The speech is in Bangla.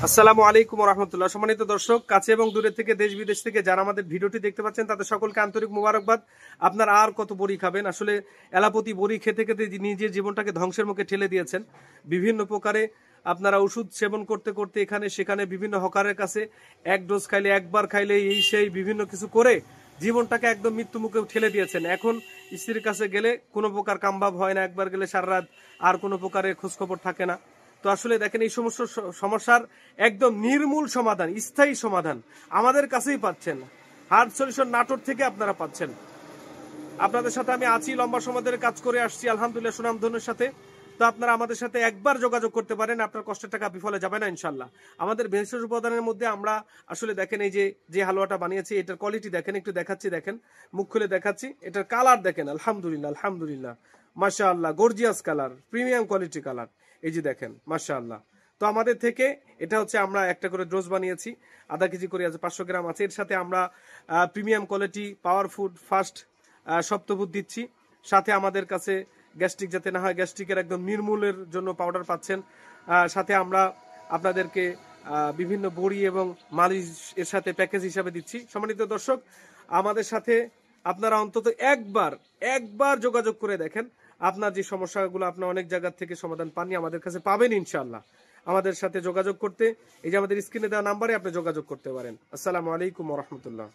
আসসালামু আলাইকুম রহমতুল্লাহ। সম্মানিত দর্শক, কাছে এবং দূরে থেকে দেশ বিদেশ থেকে যারা আমাদের ভিডিওটি দেখতে পাচ্ছেন তাদের সকলকে আন্তরিক মোবারকবাদ। আপনারা আর কত বড়ি খাবেন? আসলে এলাপতি বড়ি খেতে খেতে নিজের জীবনটাকে ধ্বংসের মুখে ঠেলে দিয়েছেন। বিভিন্ন প্রকারে আপনারা ওষুধ সেবন করতে করতে এখানে সেখানে বিভিন্ন হকারের কাছে এক ডোজ খাইলে, একবার খাইলে এই সেই বিভিন্ন কিছু করে জীবনটাকে একদম মৃত্যু মুখে ঠেলে দিয়েছেন। এখন স্ত্রীর কাছে গেলে কোনো প্রকার কামভাব হয় না, একবার গেলে সারা রাত আর কোনো প্রকারের খোঁজখবর থাকে না। তো আসলে দেখেন, এই সমস্ত সমস্যার একদম নির্মূল সমাধান, স্থায়ী সমাধান আমাদের কাছেই পাচ্ছেন। হার্ট সলিউশন নাটোর থেকে আপনারা পাচ্ছেন। আপনাদের সাথে আমি আছি, লম্বা সময় ধরে কাজ করে আসছি আলহামদুলিল্লাহ সুনামধনের সাথে। তো আপনারা আমাদের সাথে একবার যোগাযোগ করতে পারেন, আপনার কষ্টের টাকা বিফলে যাবে না ইনশাল্লাহ। আমাদের ভেষজ উপাদানের মধ্যে আমরা আসলে দেখেন, এই যে হালুয়াটা বানিয়েছি এটার কোয়ালিটি দেখেন, একটু দেখাচ্ছি, দেখেন মুখ খুলে দেখাচ্ছি, এটার কালার দেখেন, আলহামদুলিল্লাহ আলহামদুলিল্লাহ মাশাআল্লাহ, gorgeous colour, premium quality colour. এই যে দেখেন মাশাআল্লাহ। তো আমাদের থেকে এটা হচ্ছে আমরা একটা করে ডোজ বানিয়েছি, আধা কেজি করে আছে, 500 গ্রাম আছে। এর সাথে আমরা প্রিমিয়াম কোয়ালিটি পাওয়ারফুল ফাস্ট সপ্তভূত দিচ্ছি। সাথে আমাদের কাছে গ্যাস্ট্রিক যাতে না হয়, গ্যাস্ট্রিকের একদম নির্মূলের জন্য পাউডার পাচ্ছেন। সাথে আমরা আপনাদেরকে বিভিন্ন বড়ি এবং মালিশ এর সাথে প্যাকেজ হিসাবে দিচ্ছি। সম্মানিত দর্শক, আমাদের সাথে আপনারা অন্তত একবার যোগাযোগ করে দেখেন। আপনার যে সমস্যাগুলো আপনার অনেক জায়গা থেকে সমাধান পাননি, আমাদের কাছে পাবেন ইনশাআল্লাহ। আমাদের সাথে যোগাযোগ করতে এই যে আমাদের স্ক্রিনে দেওয়া নাম্বারে আপনি যোগাযোগ করতে পারেন। আসসালামু আলাইকুম ওয়া রাহমাতুল্লাহ।